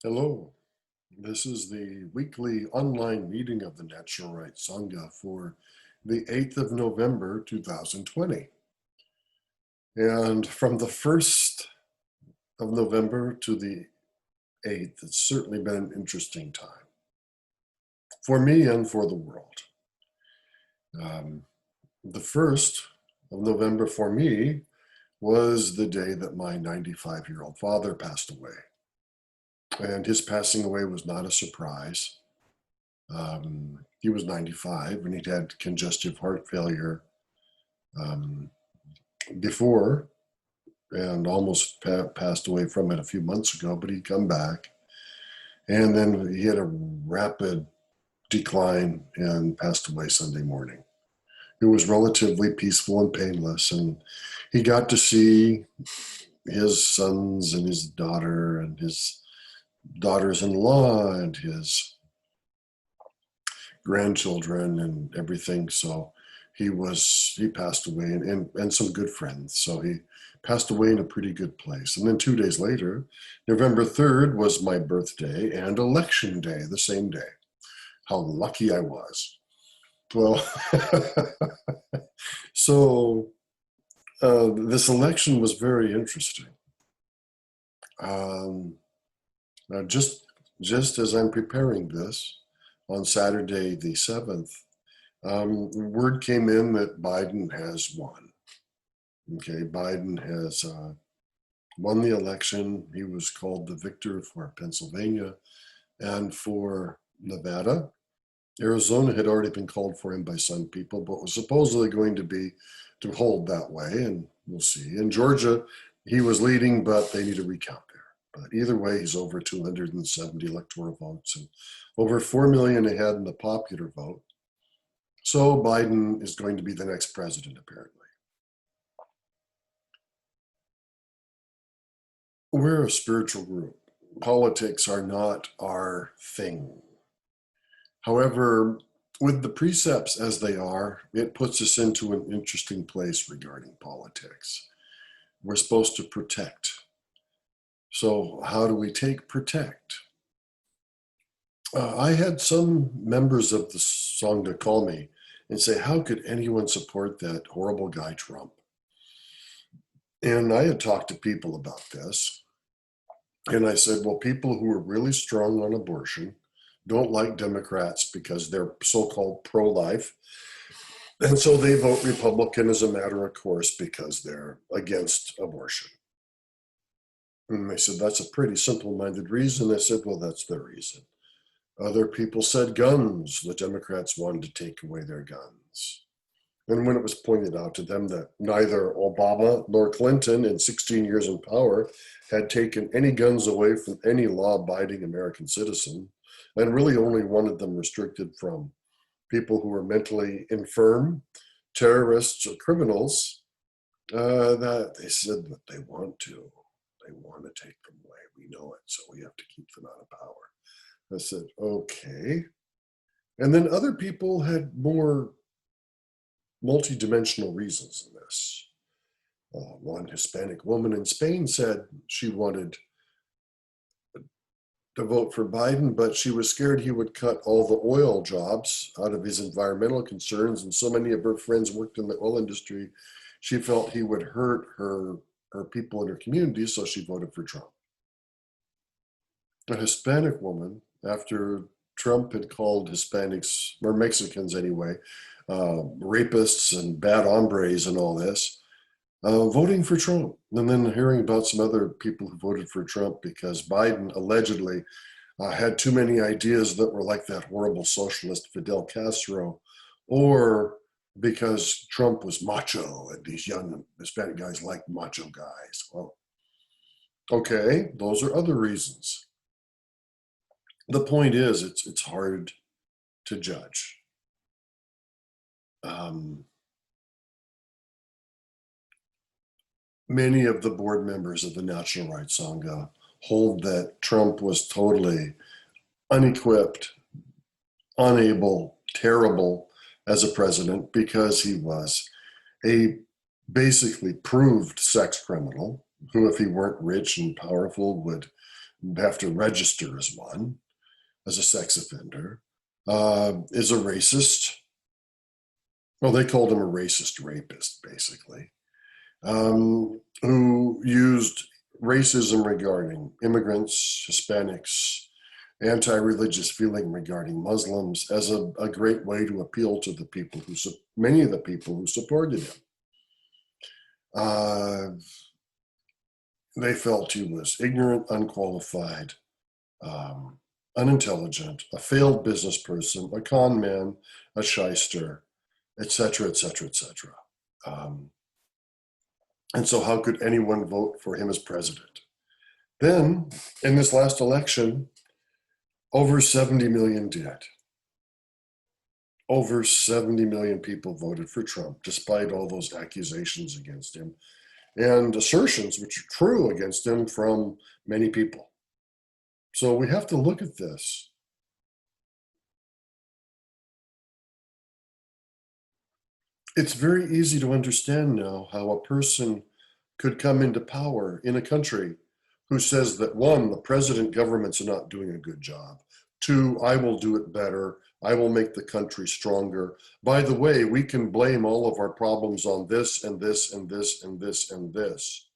Hello, this is the weekly online meeting of the Natural Rights Sangha for the 8th of November 2020. And from the 1st of November to the 8th, it's certainly been an interesting time for me and for the world. Um, the 1st of November for me was the day that my 95-year-old father passed away. And his passing away was not a surprise. He was 95 and he'd had congestive heart failure um, before and almost passed away from it a few months ago, but he'd come back. And then he had a rapid decline and passed away Sunday morning. It was relatively peaceful and painless. And he got to see his sons and his daughter and his daughters-in-law and his grandchildren and everything. So he passed away and some good friends. So he passed away in a pretty good place. And then 2 days later, November 3rd was my birthday and election day, the same day. How lucky I was. Well, so this election was very interesting. Now just as I'm preparing this, on Saturday the 7th, word came in that Biden has won. Okay, Biden has won the election. He was called the victor for Pennsylvania and for Nevada. Arizona had already been called for him by some people, but was supposedly going to hold that way, and we'll see. In Georgia, he was leading, but they need a recount there. But either way, he's over 270 electoral votes and over 4 million ahead in the popular vote. So Biden is going to be the next president, apparently. We're a spiritual group. Politics are not our thing. However, with the precepts as they are, it puts us into an interesting place regarding politics. We're supposed to protect. So how do we take protect? I had some members of the Sangha call me and say, how could anyone support that horrible guy Trump? And I had talked to people about this. And I said, well, people who are really strong on abortion don't like Democrats because they're so-called pro-life. And so they vote Republican as a matter of course because they're against abortion. And they said, that's a pretty simple-minded reason. I said, well, that's their reason. Other people said guns. The Democrats wanted to take away their guns. And when it was pointed out to them that neither Obama nor Clinton in 16 years in power had taken any guns away from any law-abiding American citizen, and really only wanted them restricted from people who were mentally infirm, terrorists, or criminals, that they said that they want to. They want to take them away. We know it, so we have to keep them out of power. I said, okay. And then other people had more multidimensional reasons in this. One Hispanic woman in Spain said she wanted to vote for Biden, but she was scared he would cut all the oil jobs out of his environmental concerns. And so many of her friends worked in the oil industry. She felt he would hurt her people in her community, so she voted for Trump. A Hispanic woman, after Trump had called Hispanics, or Mexicans anyway, rapists and bad hombres and all this, voting for Trump. And then hearing about some other people who voted for Trump because Biden allegedly had too many ideas that were like that horrible socialist Fidel Castro, or because Trump was macho and these young Hispanic guys like macho guys. Well, okay, those are other reasons. The point is, it's hard to judge. Many of the board members of the Natural Rights Sangha hold that Trump was totally unequipped, unable, terrible as a president because he was a basically proved sex criminal who, if he weren't rich and powerful, would have to register as one, as a sex offender, is a racist. Well, they called him a racist rapist, basically, who used racism regarding immigrants, Hispanics, anti-religious feeling regarding Muslims as a great way to appeal to the people many of the people who supported him. They felt he was ignorant, unqualified, unintelligent, a failed business person, a con man, a shyster, etc., etc., etc. And so how could anyone vote for him as president? Then, in this last election, over 70 million did. Over 70 million people voted for Trump, despite all those accusations against him and assertions which are true against him from many people. So we have to look at this. It's very easy to understand now how a person could come into power in a country who says that, one, the president government's not doing a good job. Two, I will do it better. I will make the country stronger. By the way, we can blame all of our problems on this and this and this and this and this.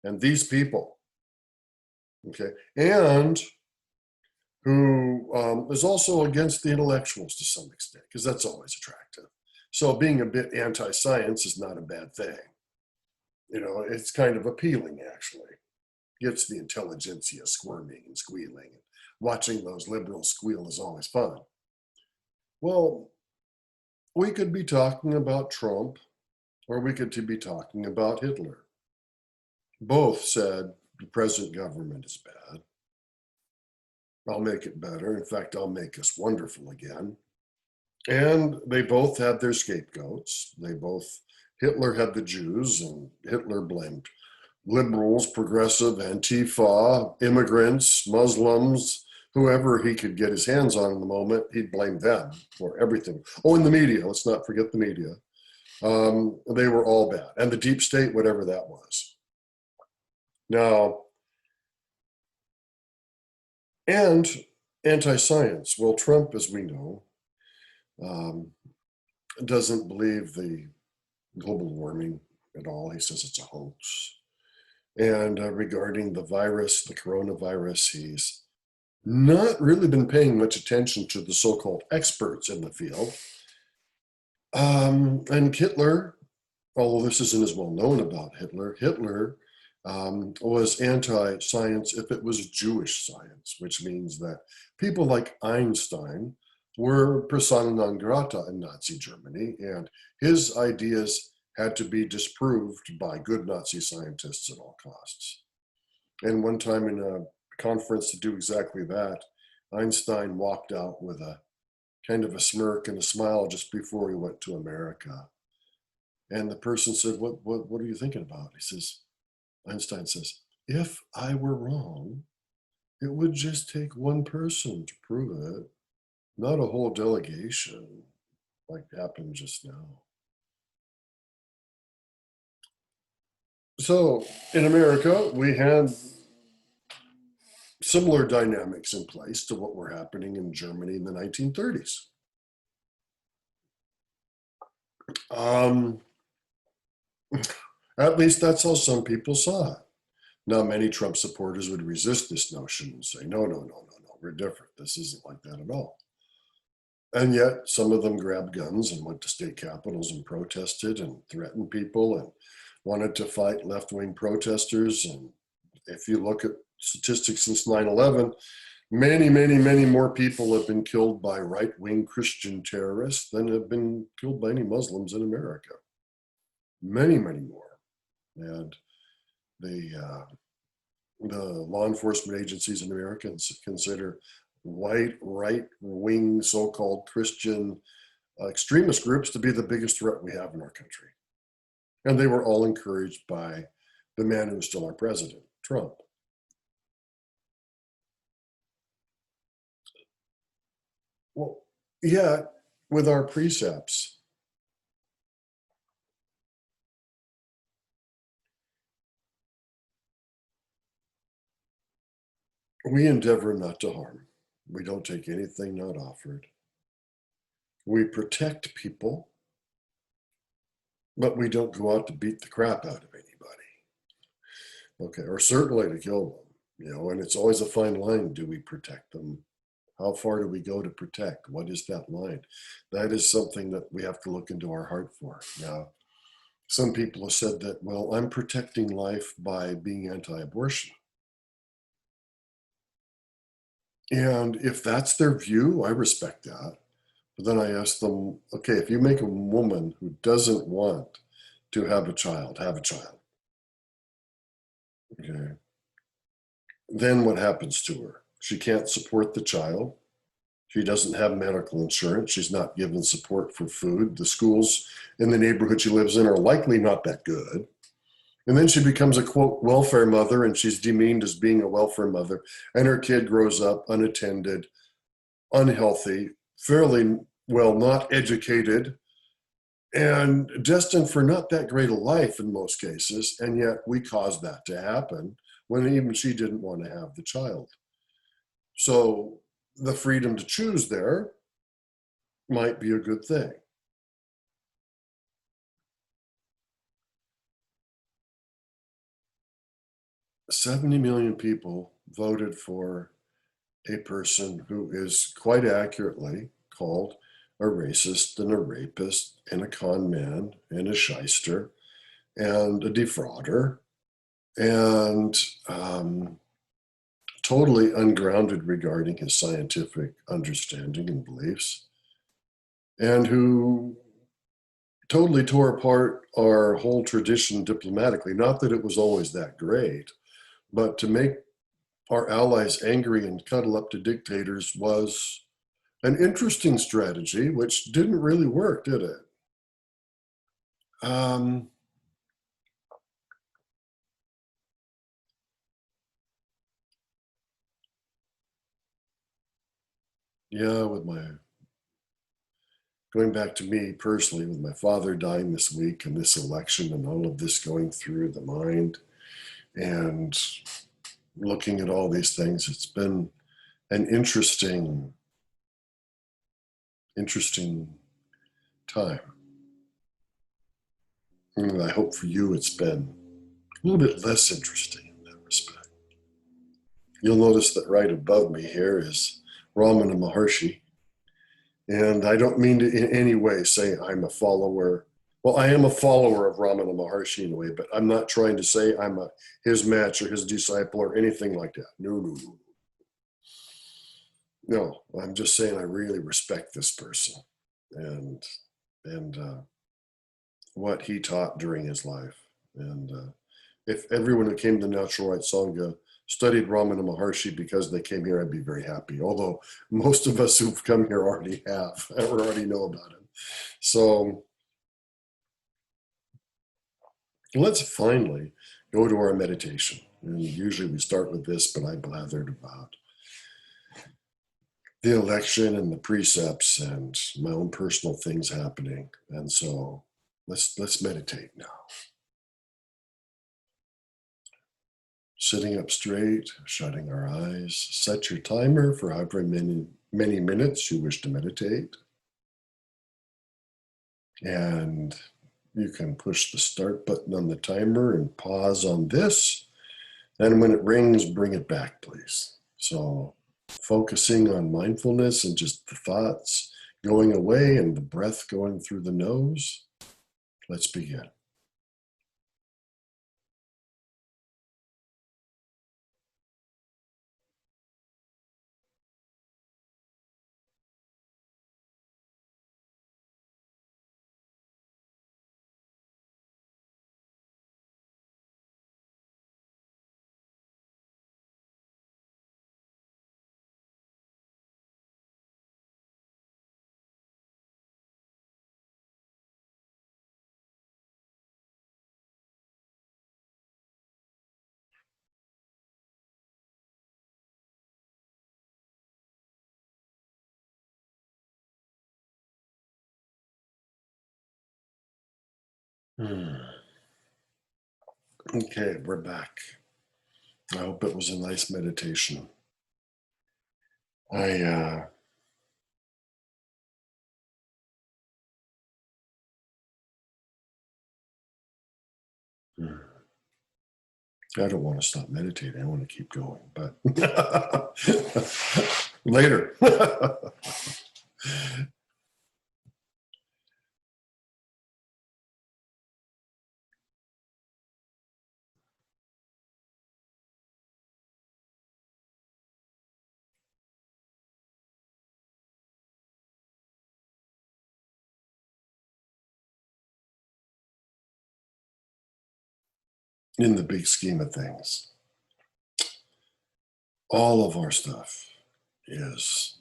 And these people, okay? And who is also against the intellectuals to some extent, because that's always attractive. So being a bit anti-science is not a bad thing. You know, it's kind of appealing, actually. Gets the intelligentsia squirming and squealing. Watching those liberals squeal is always fun. Well, we could be talking about Trump, or we could be talking about Hitler. Both said the present government is bad. I'll make it better. In fact, I'll make us wonderful again. And they both had their scapegoats. Hitler had the Jews, and Hitler blamed liberals, progressive, Antifa, immigrants, Muslims, whoever he could get his hands on in the moment, he'd blame them for everything. Oh, and the media, let's not forget the media. They were all bad. And the deep state, whatever that was. Now, and anti-science. Well, Trump, as we know, doesn't believe the global warming at all. He says it's a hoax. And regarding the virus, the coronavirus, he's not really been paying much attention to the so-called experts in the field. And Hitler, although this isn't as well known about Hitler, was anti-science if it was Jewish science, which means that people like Einstein were persona non grata in Nazi Germany, and his ideas had to be disproved by good Nazi scientists at all costs. And one time in a conference to do exactly that, Einstein walked out with a kind of a smirk and a smile just before he went to America. And the person said, what are you thinking about? Einstein says, if I were wrong, it would just take one person to prove it, not a whole delegation like happened just now. So in America, we had similar dynamics in place to what were happening in Germany in the 1930s. At least that's how some people saw it. Now, many Trump supporters would resist this notion and say, no, we're different. This isn't like that at all. And yet some of them grabbed guns and went to state capitals and protested and threatened people and wanted to fight left-wing protesters. And if you look at statistics since 9/11, many more people have been killed by right-wing Christian terrorists than have been killed by any Muslims in America. Many more. And the law enforcement agencies in America consider white, right-wing, so-called Christian extremist groups to be the biggest threat we have in our country. And they were all encouraged by the man who is still our president, Trump. Well, yeah, with our precepts, We endeavor not to harm. We don't take anything not offered. We protect people, but we don't go out to beat the crap out of anybody. Okay, or certainly to kill them, and it's always a fine line. Do we protect them? How far do we go to protect? What is that line? That is something that we have to look into our heart for. Now, some people have said that, well, I'm protecting life by being anti-abortion. And if that's their view, I respect that. But then I ask them, okay, if you make a woman who doesn't want to have a child, have a child. Okay. Then what happens to her? She can't support the child. She doesn't have medical insurance. She's not given support for food. The schools in the neighborhood she lives in are likely not that good. And then she becomes a quote welfare mother, and she's demeaned as being a welfare mother. And her kid grows up unattended, unhealthy, fairly well not educated, and destined for not that great a life in most cases. And yet we caused that to happen when even she didn't want to have the child. So the freedom to choose there might be a good thing. $70 million people voted for a person who is quite accurately called a racist and a rapist and a con man and a shyster and a defrauder and totally ungrounded regarding his scientific understanding and beliefs, and who totally tore apart our whole tradition diplomatically. Not that it was always that great, but to make our allies angry and cuddle up to dictators was an interesting strategy, which didn't really work, did it? Um, yeah, with my going back to me personally, with my father dying this week and this election and all of this going through the mind and looking at all these things, it's been an interesting time. And I hope for you it's been a little bit less interesting in that respect. You'll notice that right above me here is Ramana Maharshi. And I don't mean to in any way say I'm a follower. Well, I am a follower of Ramana Maharshi in a way, but I'm not trying to say I'm his match or his disciple or anything like that. No, no, no. No, I'm just saying I really respect this person and and what he taught during his life. And if everyone who came to the Natural Rights Sangha studied Ramana Maharshi because they came here, I'd be very happy. Although most of us who've come here already have, or already know about him. So let's finally go to our meditation. And usually we start with this, but I blathered about the election and the precepts and my own personal things happening. And so let's meditate now. Sitting up straight, shutting our eyes. Set your timer for however many minutes you wish to meditate. And you can push the start button on the timer and pause on this. And when it rings, bring it back, please. So focusing on mindfulness and just the thoughts going away and the breath going through the nose. Let's begin. Okay, we're back. I hope it was a nice meditation. I I don't want to stop meditating. I want to keep going, but later. In the big scheme of things, all of our stuff is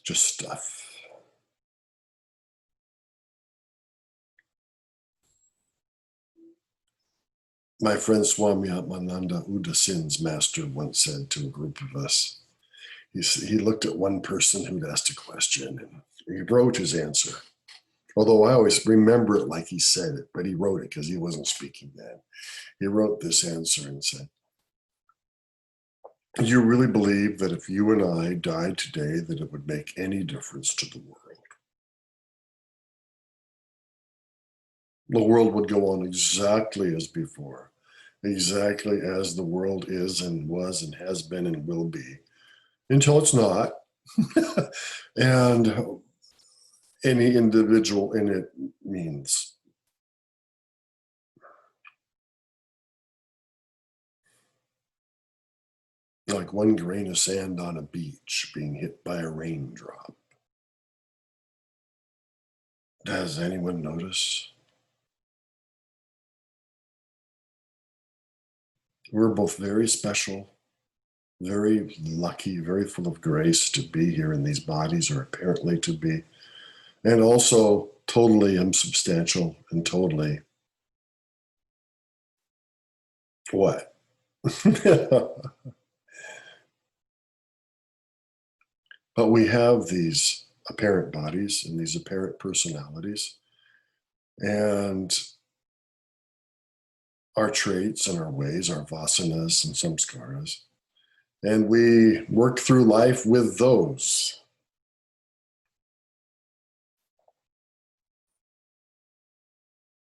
just stuff. My friend Swami Atmananda Udasin's master once said to a group of us, he looked at one person who'd asked a question and he wrote his answer. Although I always remember it like he said it, but he wrote it because he wasn't speaking then. He wrote this answer and said, "Do you really believe that if you and I died today, that it would make any difference to the world? The world would go on exactly as before, exactly as the world is and was and has been and will be, until it's not. And any individual in it means like one grain of sand on a beach being hit by a raindrop. Does anyone notice? We're both very special, very lucky, very full of grace to be here in these bodies, or apparently to be, and also totally insubstantial and totally what? But we have these apparent bodies and these apparent personalities and our traits and our ways, our vasanas and samskaras. And we work through life with those.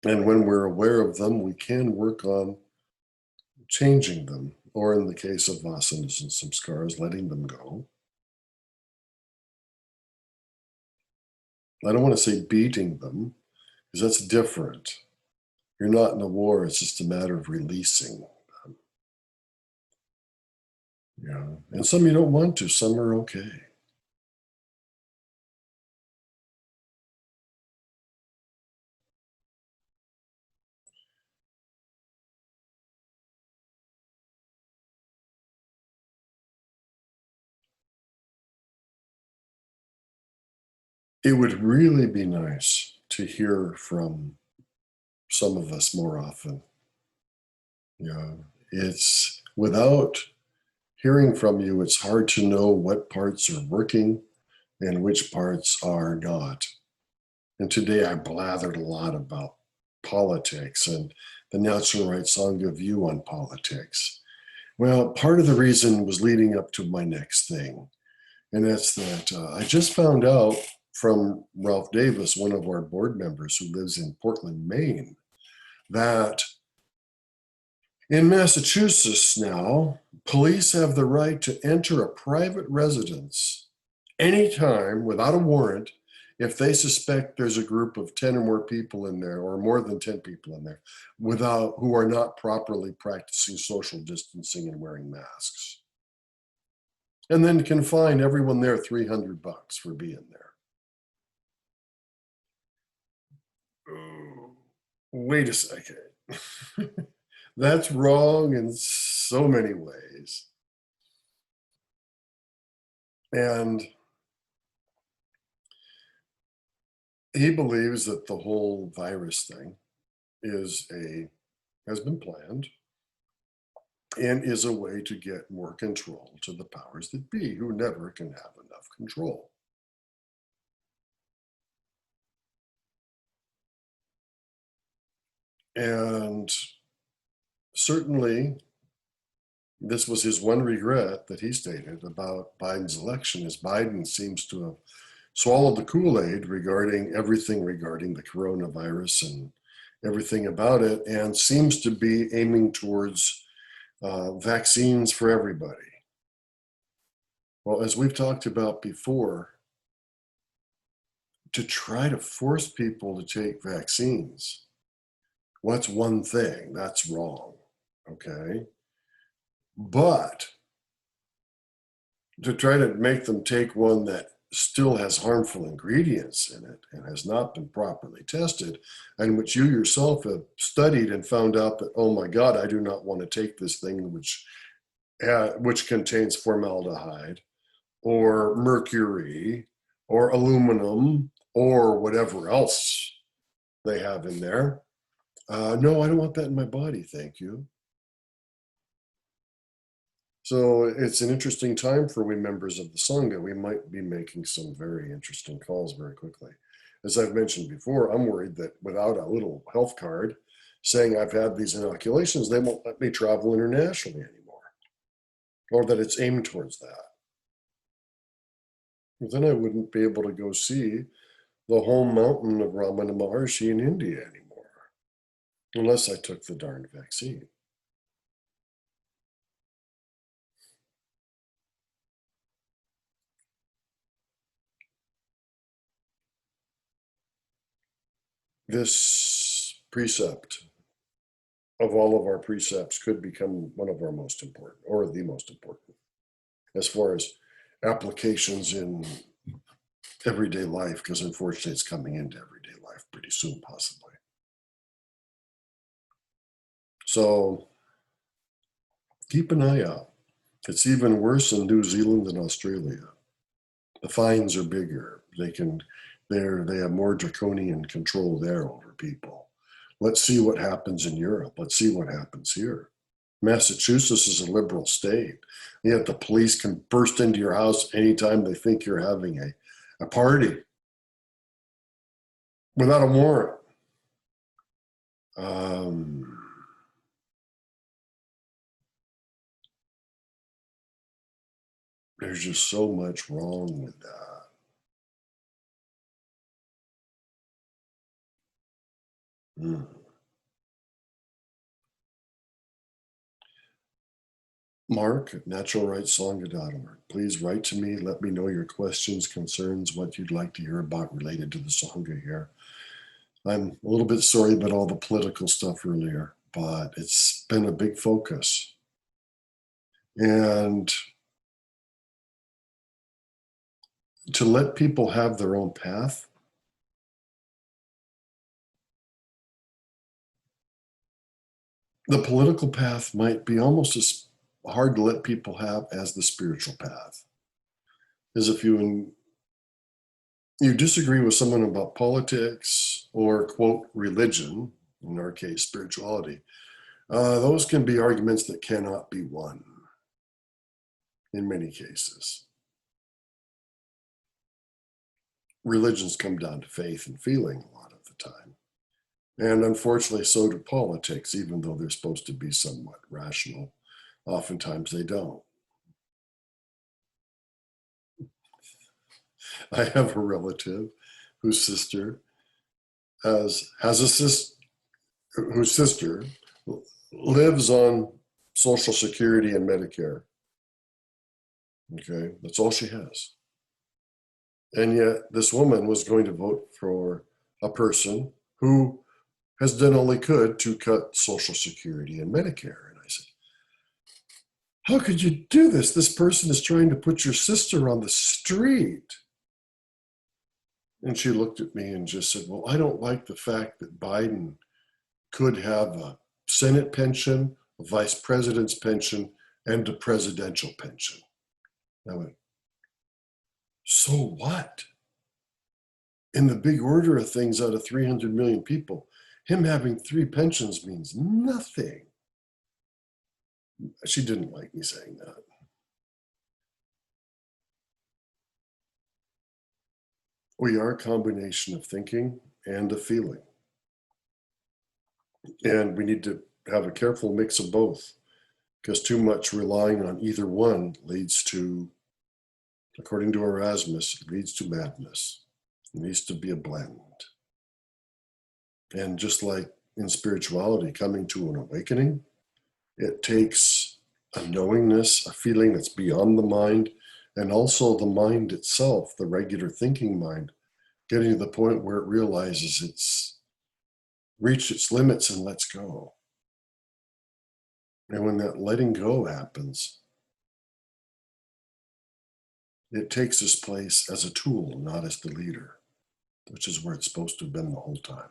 And when we're aware of them, we can work on changing them, or in the case of vasanas and samskaras, letting them go. I don't want to say beating them, because that's different. You're not in a war, it's just a matter of releasing them. Yeah. And some you don't want to, some are okay. It would really be nice to hear from some of us more often. Yeah. It's without hearing from you, it's hard to know what parts are working and which parts are not. And today I blathered a lot about politics and the Natural Right Sangha view on politics. Well, part of the reason was leading up to my next thing. And that's that I just found out from Ralph Davis, one of our board members who lives in Portland, Maine, that in Massachusetts now, police have the right to enter a private residence anytime without a warrant if they suspect there's a group of 10 or more people in there, or more than 10 people in there, without who are not properly practicing social distancing and wearing masks. And then can fine everyone there $300 for being there. Oh, wait a second. That's wrong in so many ways. And he believes that the whole virus thing has been planned and is a way to get more control to the powers that be, who never can have enough control. And certainly This was his one regret that he stated about Biden's election, is Biden seems to have swallowed the Kool-Aid regarding everything regarding the coronavirus and everything about it, and seems to be aiming towards vaccines for everybody. Well, as we've talked about before, to try to force people to take vaccines, what's one thing? That's wrong, okay? But to try to make them take one that still has harmful ingredients in it and has not been properly tested, and which you yourself have studied and found out that, oh my God, I do not want to take this thing which contains formaldehyde or mercury or aluminum or whatever else they have in there. No, I don't want that in my body, thank you. So it's an interesting time for we members of the Sangha. We might be making some very interesting calls very quickly. As I've mentioned before, I'm worried that without a little health card saying I've had these inoculations, they won't let me travel internationally anymore, or that it's aimed towards that. But then I wouldn't be able to go see the home mountain of Ramana Maharshi in India anymore, unless I took the darned vaccine. This precept of all of our precepts could become one of our most important, or the most important, as far as applications in everyday life, because unfortunately it's coming into everyday life pretty soon, possibly. So keep an eye out. It's even worse in New Zealand and Australia. The fines are bigger. They have more draconian control there over people. Let's see what happens in Europe. Let's see what happens here. Massachusetts is a liberal state, yet the police can burst into your house anytime they think you're having a party without a warrant. There's just so much wrong with that. Mm. Mark at naturalrightsangha.org. Please write to me. Let me know your questions, concerns, what you'd like to hear about related to the Sangha here. I'm a little bit sorry about all the political stuff earlier, but it's been a big focus. And to let people have their own path, the political path might be almost as hard to let people have as the spiritual path. As if you disagree with someone about politics or, quote, religion, in our case, spirituality, those can be arguments that cannot be won in many cases. Religions come down to faith and feeling a lot of the time. And unfortunately, so do politics, even though they're supposed to be somewhat rational. Oftentimes they don't. I have a relative whose sister whose sister lives on Social Security and Medicare. Okay, that's all she has. And yet this woman was going to vote for a person who has done all he could to cut Social Security and Medicare. And I said, how could you do this? This person is trying to put your sister on the street. And she looked at me and just said, well, I don't like the fact that Biden could have a Senate pension, a vice president's pension, and a presidential pension. I went, so what? In the big order of things, out of 300 million people, him having 3 pensions means nothing. She didn't like me saying that. We are a combination of thinking and of feeling. And we need to have a careful mix of both. because too much relying on either one leads to, according to Erasmus, it leads to madness. It needs to be a blend. And just like in spirituality, coming to an awakening, it takes a knowingness, a feeling that's beyond the mind, and also the mind itself, the regular thinking mind, getting to the point where it realizes it's reached its limits and lets go. And when that letting go happens, it takes its place as a tool, not as the leader, which is where it's supposed to have been the whole time.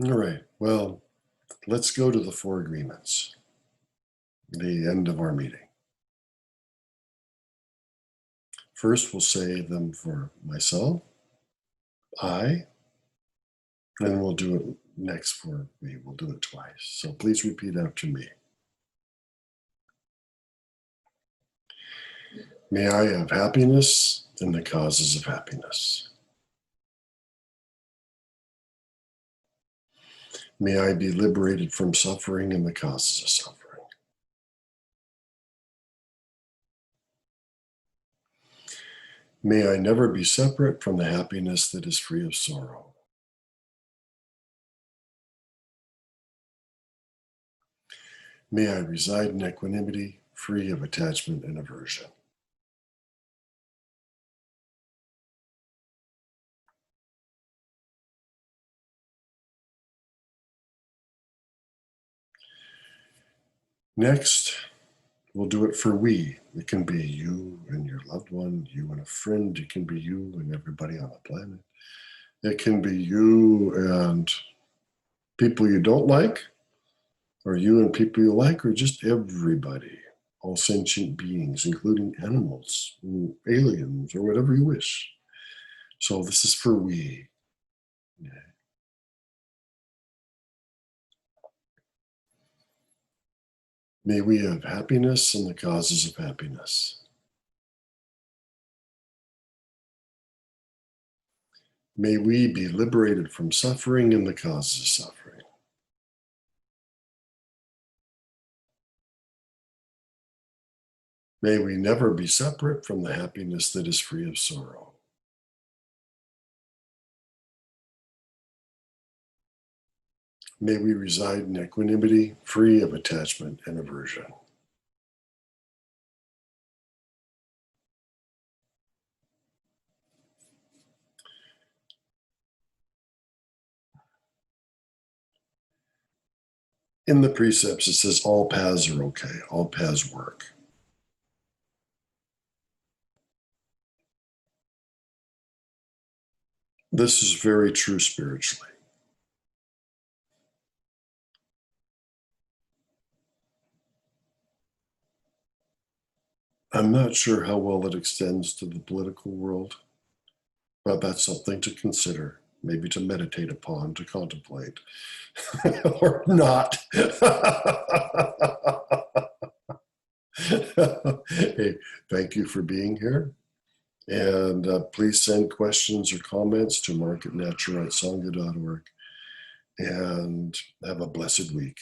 All right, well, let's go to the 4 agreements, the end of our meeting. First, we'll say them for myself, I, and we'll do it next for me. We'll do it twice. So please repeat after me. May I have happiness and the causes of happiness. May I be liberated from suffering and the causes of suffering. May I never be separate from the happiness that is free of sorrow. May I reside in equanimity, free of attachment and aversion. Next, we'll do it for we. It can be you and your loved one, you and a friend. It can be you and everybody on the planet. It can be you and people you don't like, or you and people you like, or just everybody, all sentient beings, including animals, aliens, or whatever you wish. So this is for we. Yeah. May we have happiness and the causes of happiness. May we be liberated from suffering and the causes of suffering. May we never be separate from the happiness that is free of sorrow. May we reside in equanimity, free of attachment and aversion. In the precepts, it says all paths are okay, all paths work. This is very true spiritually. I'm not sure how well it extends to the political world, but that's something to consider, maybe to meditate upon, to contemplate, or not. Hey, thank you for being here. And please send questions or comments to mark@naturalsangha.org. And have a blessed week.